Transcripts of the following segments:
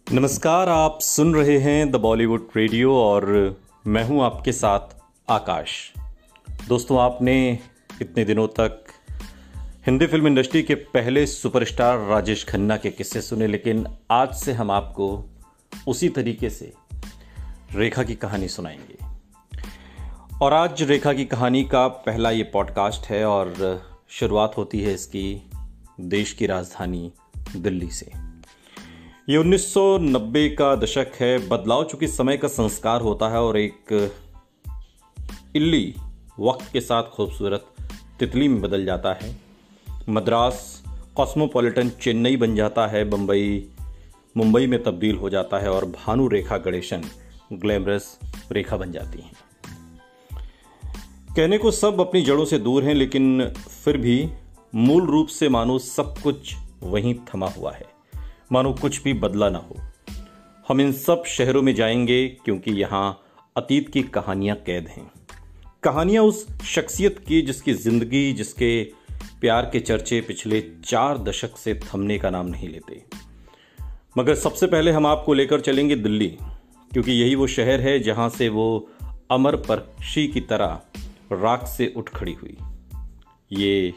नमस्कार, आप सुन रहे हैं द बॉलीवुड रेडियो और मैं हूं आपके साथ आकाश। दोस्तों, आपने इतने दिनों तक हिंदी फिल्म इंडस्ट्री के पहले सुपरस्टार राजेश खन्ना के किस्से सुने, लेकिन आज से हम आपको उसी तरीके से रेखा की कहानी सुनाएंगे। और आज रेखा की कहानी का पहला ये पॉडकास्ट है और शुरुआत होती है इसकी देश की राजधानी दिल्ली से। ये 1990 का दशक है। बदलाव चूंकि समय का संस्कार होता है और एक इल्ली वक्त के साथ खूबसूरत तितली में बदल जाता है। मद्रास कॉस्मोपॉलिटन चेन्नई बन जाता है, मुंबई में तब्दील हो जाता है और भानु रेखा गणेशन ग्लैमरस रेखा बन जाती हैं। कहने को सब अपनी जड़ों से दूर हैं, लेकिन फिर भी मूल रूप से मानो सब कुछ वहीं थमा हुआ है, मानो कुछ भी बदला ना हो। हम इन सब शहरों में जाएंगे क्योंकि यहाँ अतीत की कहानियां कैद हैं। कहानियां उस शख्सियत की जिसकी जिंदगी, जिसके प्यार के चर्चे पिछले 4 दशक से थमने का नाम नहीं लेते। मगर सबसे पहले हम आपको लेकर चलेंगे दिल्ली, क्योंकि यही वो शहर है जहां से वो अमर पक्षी की तरह राख से उठ खड़ी हुई। ये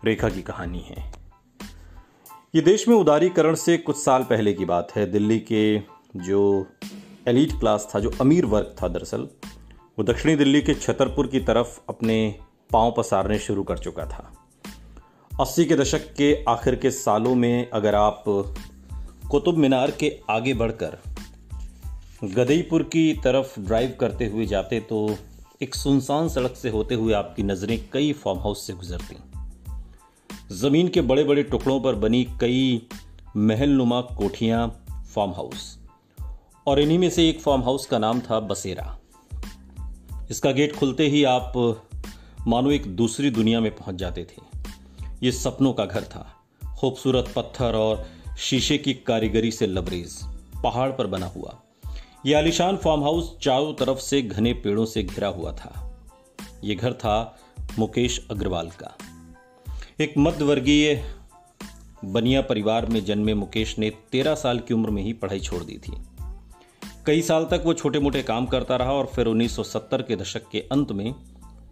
रेखा की कहानी है। ये देश में उदारीकरण से कुछ साल पहले की बात है। दिल्ली के जो एलीट क्लास था, जो अमीर वर्ग था, दरअसल वो दक्षिणी दिल्ली के छतरपुर की तरफ अपने पांव पसारने शुरू कर चुका था। 80 के दशक के आखिर के सालों में अगर आप कुतुब मीनार के आगे बढ़कर गदईपुर की तरफ ड्राइव करते हुए जाते तो एक सुनसान सड़क से होते हुए आपकी नज़रें कई फार्म हाउस से गुजरती। जमीन के बड़े बड़े टुकड़ों पर बनी कई महलनुमा कोठियां, फार्म हाउस, और इन्हीं में से एक फार्म हाउस का नाम था बसेरा। इसका गेट खुलते ही आप मानो एक दूसरी दुनिया में पहुंच जाते थे। ये सपनों का घर था, खूबसूरत पत्थर और शीशे की कारीगरी से लबरेज, पहाड़ पर बना हुआ। यह आलीशान फार्म हाउस चारों तरफ से घने पेड़ों से घिरा हुआ था। यह घर था मुकेश अग्रवाल का। एक मध्यवर्गीय बनिया परिवार में जन्मे मुकेश ने 13 साल की उम्र में ही पढ़ाई छोड़ दी थी। कई साल तक वो छोटे मोटे काम करता रहा और फिर 1970 के दशक के अंत में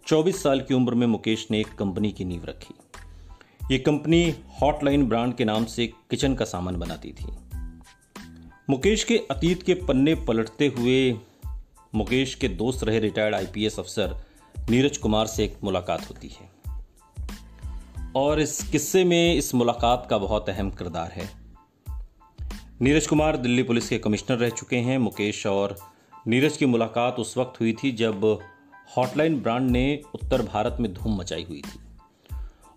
24 साल की उम्र में मुकेश ने एक कंपनी की नींव रखी। ये कंपनी हॉटलाइन ब्रांड के नाम से किचन का सामान बनाती थी। मुकेश के अतीत के पन्ने पलटते हुए मुकेश के दोस्त रहे रिटायर्ड आईपीएस अफसर नीरज कुमार से एक मुलाकात होती है और इस किस्से में इस मुलाकात का बहुत अहम किरदार है। नीरज कुमार दिल्ली पुलिस के कमिश्नर रह चुके हैं। मुकेश और नीरज की मुलाकात उस वक्त हुई थी जब हॉटलाइन ब्रांड ने उत्तर भारत में धूम मचाई हुई थी।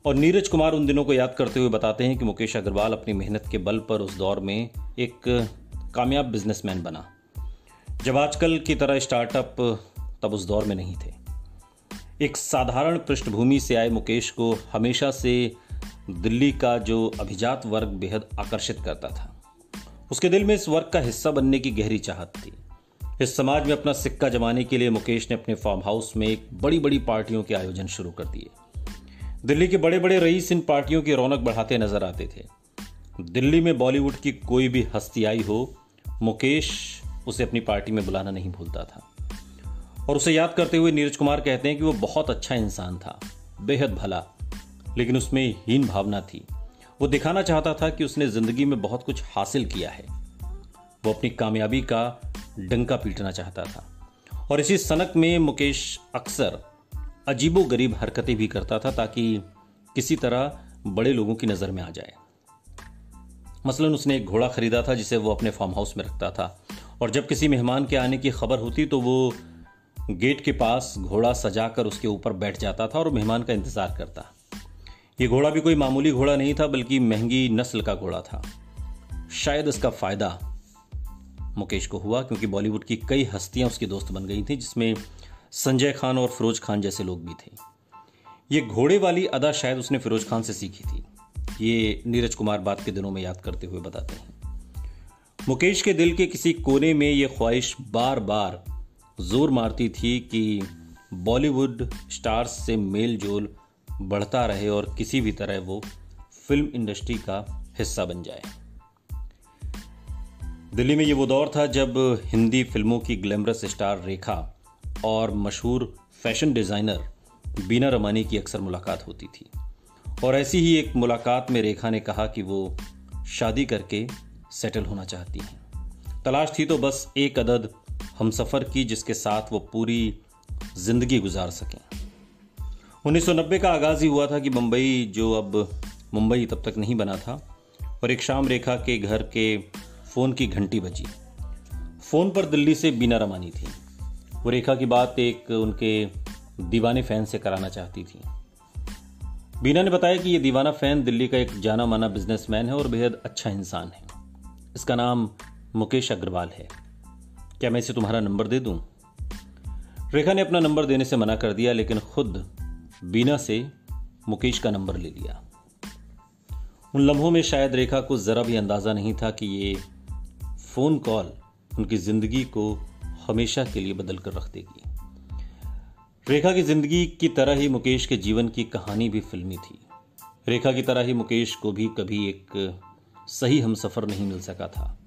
और नीरज कुमार उन दिनों को याद करते हुए बताते हैं कि मुकेश अग्रवाल अपनी मेहनत के बल पर उस दौर में एक कामयाब बिजनेसमैन बना, जब आजकल की तरह स्टार्टअप तब उस दौर में नहीं थे। एक साधारण पृष्ठभूमि से आए मुकेश को हमेशा से दिल्ली का जो अभिजात वर्ग बेहद आकर्षित करता था। उसके दिल में इस वर्ग का हिस्सा बनने की गहरी चाहत थी। इस समाज में अपना सिक्का जमाने के लिए मुकेश ने अपने फार्म हाउस में एक बड़ी बड़ी पार्टियों के आयोजन शुरू कर दिए। दिल्ली के बड़े बड़े रईस इन पार्टियों की रौनक बढ़ाते नजर आते थे। दिल्ली में बॉलीवुड की कोई भी हस्ती आई हो, मुकेश उसे अपनी पार्टी में बुलाना नहीं भूलता था। और उसे याद करते हुए नीरज कुमार कहते हैं कि वो बहुत अच्छा इंसान था, बेहद भला, लेकिन उसमें हीन भावना थी। वो दिखाना चाहता था कि उसने जिंदगी में बहुत कुछ हासिल किया है। वो अपनी कामयाबी का डंका पीटना चाहता था और इसी सनक में मुकेश अक्सर अजीबोगरीब हरकतें भी करता था ताकि किसी तरह बड़े लोगों की नज़र में आ जाए। मसलन उसने एक घोड़ा खरीदा था जिसे वो अपने फार्म हाउस में रखता था और जब किसी मेहमान के आने की खबर होती तो वो गेट के पास घोड़ा सजाकर उसके ऊपर बैठ जाता था और मेहमान का इंतजार करता। ये घोड़ा भी कोई मामूली घोड़ा नहीं था, बल्कि महंगी नस्ल का घोड़ा था। शायद इसका फायदा मुकेश को हुआ क्योंकि बॉलीवुड की कई हस्तियां उसकी दोस्त बन गई थी, जिसमें संजय खान और फिरोज खान जैसे लोग भी थे। ये घोड़े वाली अदा शायद उसने फिरोज खान से सीखी थी। ये नीरज कुमार बात के दिनों में याद करते हुए बताते हैं। मुकेश के दिल के किसी कोने में ये ख्वाहिश बार बार जोर मारती थी कि बॉलीवुड स्टार्स से मेल जोल बढ़ता रहे और किसी भी तरह वो फिल्म इंडस्ट्री का हिस्सा बन जाए। दिल्ली में ये वो दौर था जब हिंदी फिल्मों की ग्लैमरस स्टार रेखा और मशहूर फैशन डिज़ाइनर बीना रमानी की अक्सर मुलाकात होती थी। और ऐसी ही एक मुलाकात में रेखा ने कहा कि वो शादी करके सेटल होना चाहती हैं। तलाश थी तो बस एक अदद हमसफ़र की जिसके साथ वो पूरी ज़िंदगी गुजार सकें। 1990 का आगाज़ ही हुआ था कि मुंबई, जो अब मुंबई तब तक नहीं बना था, और एक शाम रेखा के घर के फ़ोन की घंटी बजी। फ़ोन पर दिल्ली से बीना रमानी थी। वो रेखा की बात एक उनके दीवाने फ़ैन से कराना चाहती थी। बीना ने बताया कि ये दीवाना फ़ैन दिल्ली का एक जाना माना बिजनेसमैन है और बेहद अच्छा इंसान है। इसका नाम मुकेश अग्रवाल है। क्या मैं इसे तुम्हारा नंबर दे दूं? रेखा ने अपना नंबर देने से मना कर दिया, लेकिन खुद बीना से मुकेश का नंबर ले लिया। उन लम्हों में शायद रेखा को ज़रा भी अंदाज़ा नहीं था कि ये फ़ोन कॉल उनकी ज़िंदगी को हमेशा के लिए बदल कर रख देगी। रेखा की ज़िंदगी की तरह ही मुकेश के जीवन की कहानी भी फिल्मी थी। रेखा की तरह ही मुकेश को भी कभी एक सही हमसफ़र नहीं मिल सका था।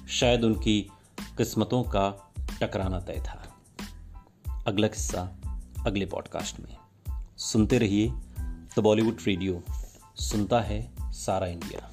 शायद उनकी किस्मतों का टकराना तय था। अगला किस्सा अगले पॉडकास्ट में। सुनते रहिए द बॉलीवुड रेडियो। सुनता है सारा इंडिया।